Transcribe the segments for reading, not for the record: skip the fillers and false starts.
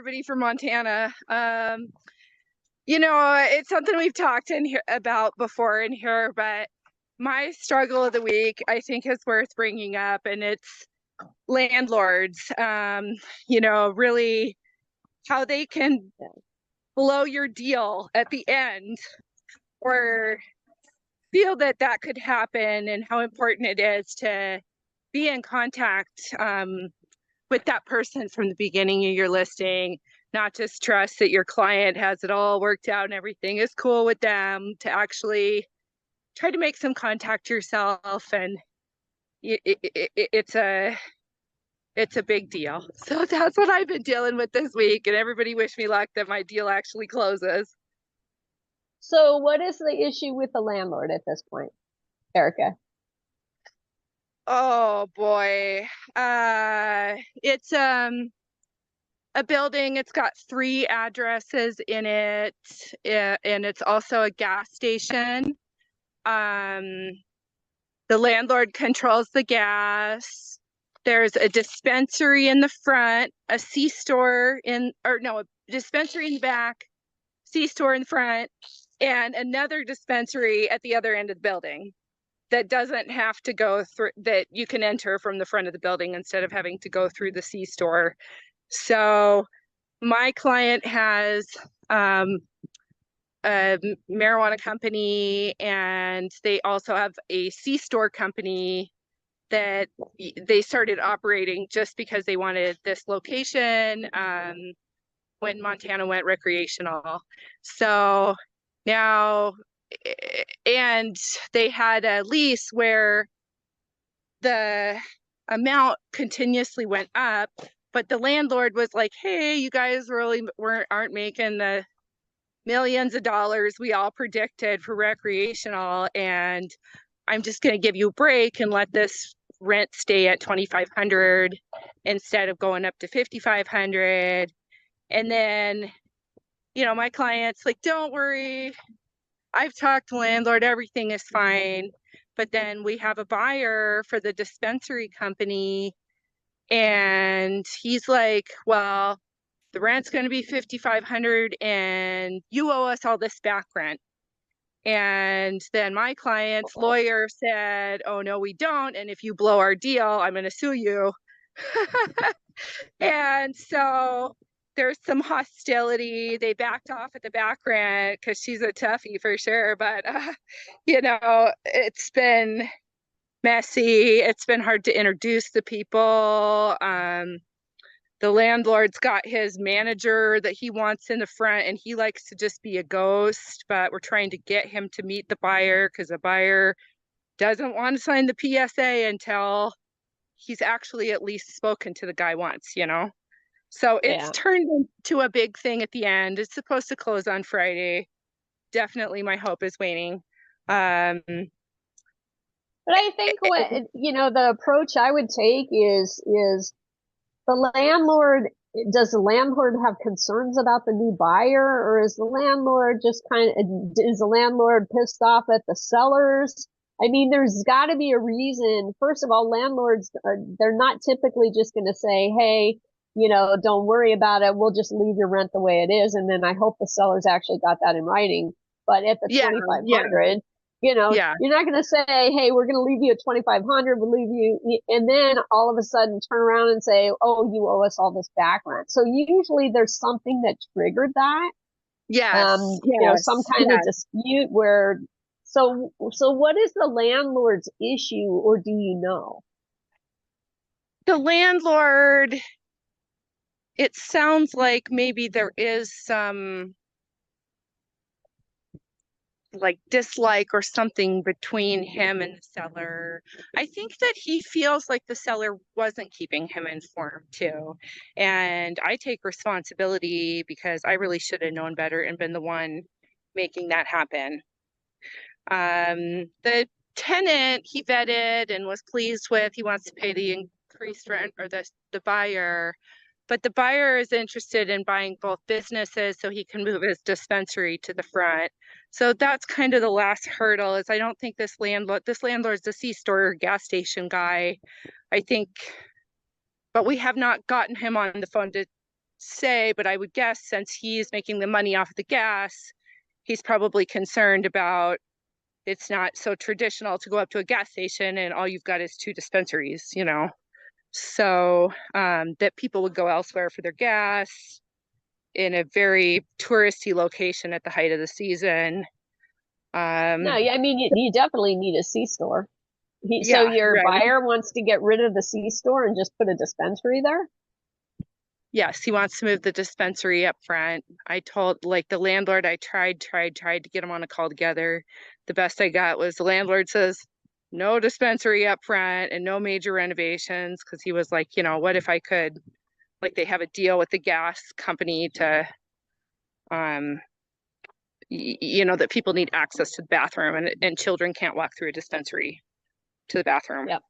everybody from Montana. It's something we've talked in here about before in here, but my struggle of the week, I think, is worth bringing up, and it's landlords. Really how they can blow your deal at the end, or feel that could happen, and how important it is to be in contact with that person from the beginning of your listing, not just trust that your client has it all worked out and everything is cool with them, to actually try to make some contact yourself. And it's a big deal. So that's what I've been dealing with this week, and everybody wish me luck that my deal actually closes. So what is the issue with the landlord at this point, Erica? Oh boy. It's a building. It's got 3 addresses in it, and it's also a gas station. The landlord controls the gas. There's a dispensary in the front, a C-store a dispensary in the back, C-store in front, and another dispensary at the other end of the building that doesn't have to go through, that you can enter from the front of the building instead of having to go through the C-store. So my client has a marijuana company, and they also have a C-store company that they started operating just because they wanted this location when Montana went recreational. So now, and they had a lease where the amount continuously went up, but the landlord was like, hey, you guys really aren't making the millions of dollars we all predicted for recreational, and I'm just going to give you a break and let this rent stay at $2,500 instead of going up to $5,500. And then, my client's like, don't worry, I've talked to landlord, everything is fine. But then we have a buyer for the dispensary company, and he's like, well, the rent's going to be $5,500 and you owe us all this back rent. And then my client's lawyer said, oh, no, we don't. And if you blow our deal, I'm going to sue you. And so there's some hostility. They backed off at the back rent because she's a toughie for sure. But, it's been messy. It's been hard to introduce the people. The landlord's got his manager that he wants in the front, and he likes to just be a ghost, but we're trying to get him to meet the buyer because the buyer doesn't want to sign the PSA until he's actually at least spoken to the guy once, So it's turned into a big thing at the end. It's supposed to close on Friday. Definitely my hope is waning. But I think the approach I would take is the landlord, does the landlord have concerns about the new buyer, or is the landlord is the landlord pissed off at the sellers? I mean, there's got to be a reason. First of all, landlords they're not typically just going to say, hey, don't worry about it, we'll just leave your rent the way it is. And then I hope the sellers actually got that in writing. But at the 2,500, you're not going to say, hey, we're going to leave you at 2,500, we'll leave you, and then all of a sudden turn around and say, oh, you owe us all this back rent. So usually there's something that triggered that. Some kind of dispute where, so what is the landlord's issue, or do you know? The landlord, it sounds like maybe there is some dislike or something between him and the seller. I think that he feels like the seller wasn't keeping him informed too. And I take responsibility because I really should have known better and been the one making that happen. The tenant he vetted and was pleased with, he wants to pay the increased rent, or the buyer. But the buyer is interested in buying both businesses so he can move his dispensary to the front. So that's kind of the last hurdle. Is I don't think this landlord's the C-store gas station guy, I think, but we have not gotten him on the phone to say, but I would guess since he's making the money off the gas, he's probably concerned about it's not so traditional to go up to a gas station and all you've got is 2 dispensaries, So that people would go elsewhere for their gas in a very touristy location at the height of the season. No, I mean, you definitely need a C-store. So Yeah, your right. buyer wants to get rid of the C-store and just put a dispensary there? Yes, he wants to move the dispensary up front. I told like the landlord, I tried to get him on a call together. The best I got was the landlord says no dispensary up front and no major renovations because he was like, what if I could, like they have a deal with the gas company to that people need access to the bathroom and children can't walk through a dispensary to the bathroom. Yep.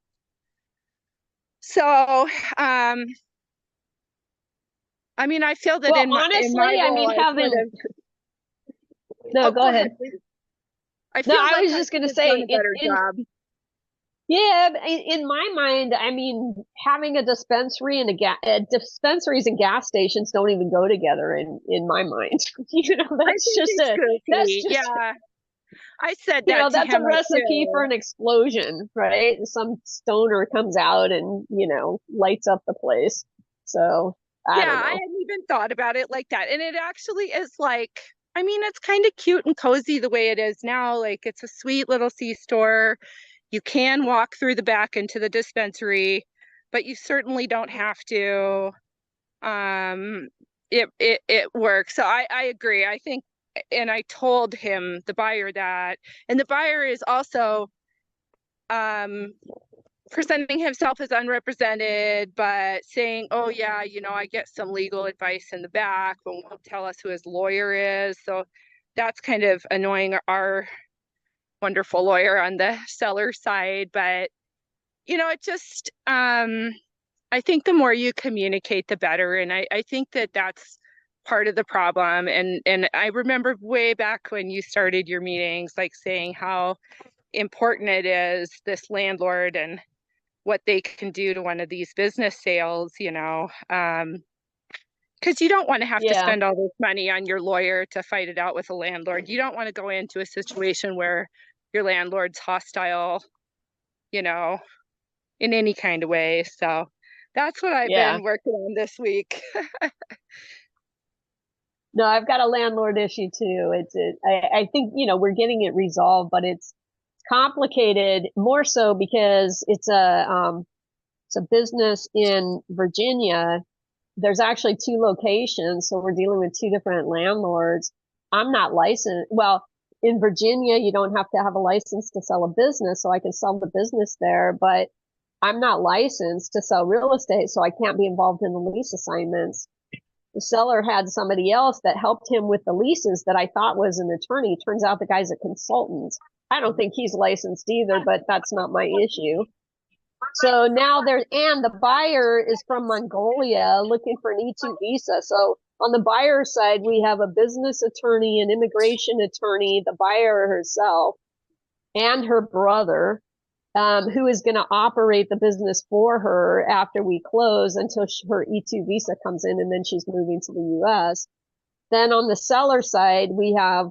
So I mean, I feel that Well, in my honestly, I role, mean, I could have. no, Oh, go ahead. please. I No, feel I like was I just could going to have done say, a better job. yeah, in my mind, I mean, having a dispensary and dispensaries and gas stations don't even go together in my mind. I That's think just he's that's goofy. just, Yeah, I said that to that's a him recipe for too. an explosion, right? Some stoner comes out and, lights up the place. So I Yeah, don't I know. hadn't even thought about it like that. And it actually is like, I mean, it's kind of cute and cozy the way it is now. Like it's a sweet little C-store. You can walk through the back into the dispensary, but you certainly don't have to. It works. So I agree. I think, and I told him, the buyer, that, and the buyer is also um presenting himself as unrepresented, but saying, oh yeah, I get some legal advice in the back, but won't tell us who his lawyer is. So that's kind of annoying our wonderful lawyer on the seller side. But it just I think the more you communicate, the better. And I think that that's part of the problem. And I remember way back when you started your meetings, like saying how important it is, this landlord and what they can do to one of these business sales, because you don't want to have to Yeah. spend all this money on your lawyer to fight it out with a landlord. You don't want to go into a situation where your landlord's hostile, in any kind of way. So that's what I've Yeah. been working on this week. No, I've got a landlord issue too. I think, we're getting it resolved, but it's complicated more so because it's a business in Virginia. There's actually 2 locations, so we're dealing with 2 different landlords. I'm not licensed. Well, in Virginia, you don't have to have a license to sell a business, so I can sell the business there, but I'm not licensed to sell real estate, so I can't be involved in the lease assignments. The seller had somebody else that helped him with the leases that I thought was an attorney. Turns out the guy's a consultant. I don't think he's licensed either, but that's not my issue. So now and the buyer is from Mongolia looking for an E2 visa. So on the buyer side, we have a business attorney, an immigration attorney, the buyer herself, and her brother, who is going to operate the business for her after we close until her E2 visa comes in, and then she's moving to the US. Then on the seller side, we have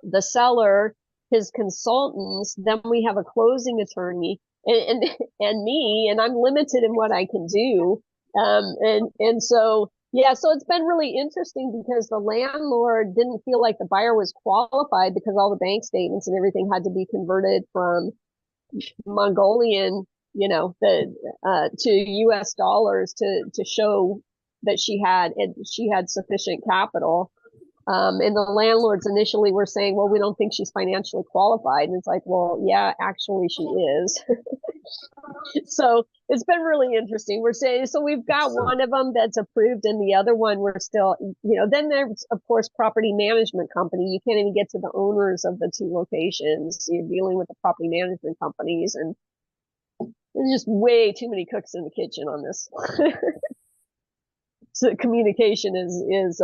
the seller, his consultants, then we have a closing attorney, and me, and I'm limited in what I can do. And so, yeah, so it's been really interesting because the landlord didn't feel like the buyer was qualified because all the bank statements and everything had to be converted from Mongolian, to US dollars to show that she had sufficient capital. And the landlords initially were saying, well, we don't think she's financially qualified. And it's like, well, yeah, actually she is. So it's been really interesting. We're saying, so we've got one of them that's approved and the other one we're still, then there's, of course, property management company. You can't even get to the owners of the 2 locations. You're dealing with the property management companies, and there's just way too many cooks in the kitchen on this. So communication is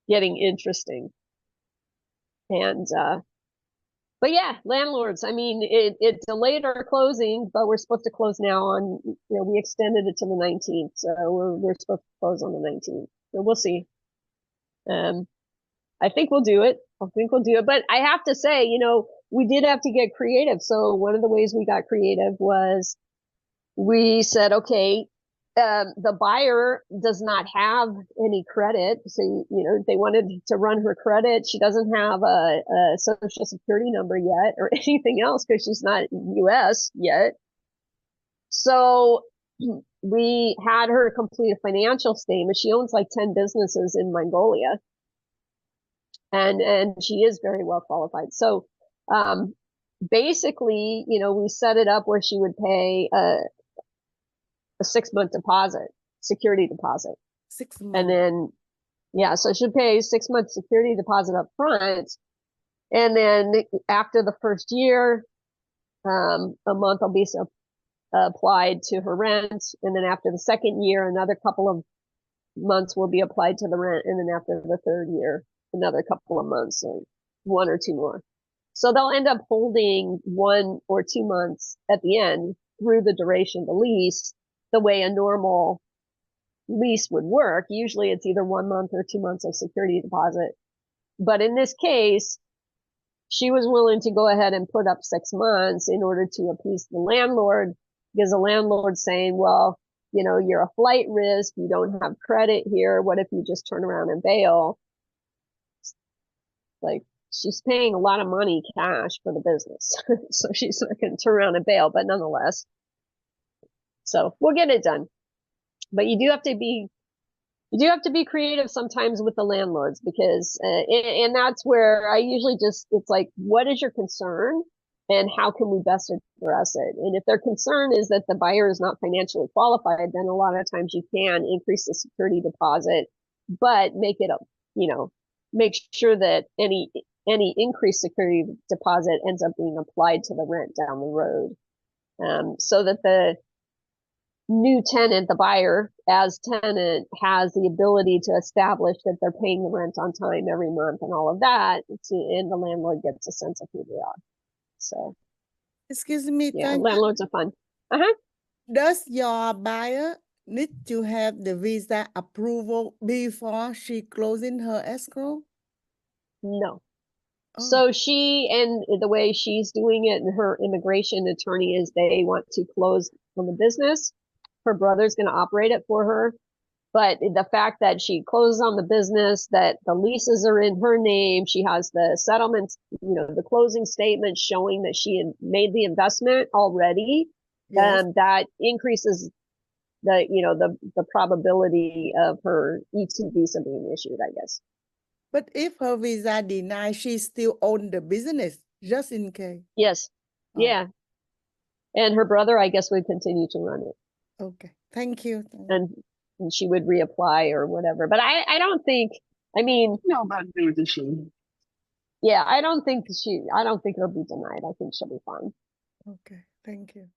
getting interesting. And But yeah, landlords. I mean, it delayed our closing, but we're supposed to close now on, we extended it to the 19th. So we're supposed to close on the 19th. So we'll see. I think we'll do it. I think we'll do it. But I have to say, we did have to get creative. So one of the ways we got creative was we said, okay, the buyer does not have any credit. So, they wanted to run her credit. She doesn't have a social security number yet or anything else because she's not US yet. So we had her complete a financial statement. She owns like 10 businesses in Mongolia. And she is very well qualified. So, basically, we set it up where she would pay a 6-month deposit, security deposit. 6 months. And then, so she'd pay 6-month security deposit up front. And then after the first year, a month will be applied to her rent. And then after the second year, another couple of months will be applied to the rent. And then after the third year, another couple of months, or 1 or 2 more. So they'll end up holding 1 or 2 months at the end through the duration of the lease, the way a normal lease would work. Usually it's either 1 month or 2 months of security deposit. But in this case, she was willing to go ahead and put up 6 months in order to appease the landlord, because the landlord's saying, well, you're a flight risk. You don't have credit here. What if you just turn around and bail? Like, she's paying a lot of money cash for the business. So she's not going to turn around and bail, but nonetheless. So we'll get it done. But you do have to be creative sometimes with the landlords, because, and that's where I usually it's like, what is your concern and how can we best address it? And if their concern is that the buyer is not financially qualified, then a lot of times you can increase the security deposit, but make it make sure that any increased security deposit ends up being applied to the rent down the road, so that the new tenant, the buyer as tenant, has the ability to establish that they're paying the rent on time every month and all of that, and the landlord gets a sense of who they are. So, Excuse me, yeah, landlords are fun. Does your buyer need to have the visa approval before she closing her escrow? No. Oh. So the way she's doing it, and her immigration attorney, is they want to close on the business. Her brother's going to operate it for her. But the fact that she closes on the business, that the leases are in her name, she has the settlements, the closing statement showing that she had made the investment already, Yes. that increases the probability of her E2 visa being issued, I guess. But if her visa denied, she still own the business, just in case. Yes. Oh. Yeah. And her brother, I guess, would continue to run it. Okay. Thank you. And she would reapply or whatever. But I don't think, No, about the issue. yeah, I don't think it'll be denied. I think she'll be fine. Okay. Thank you.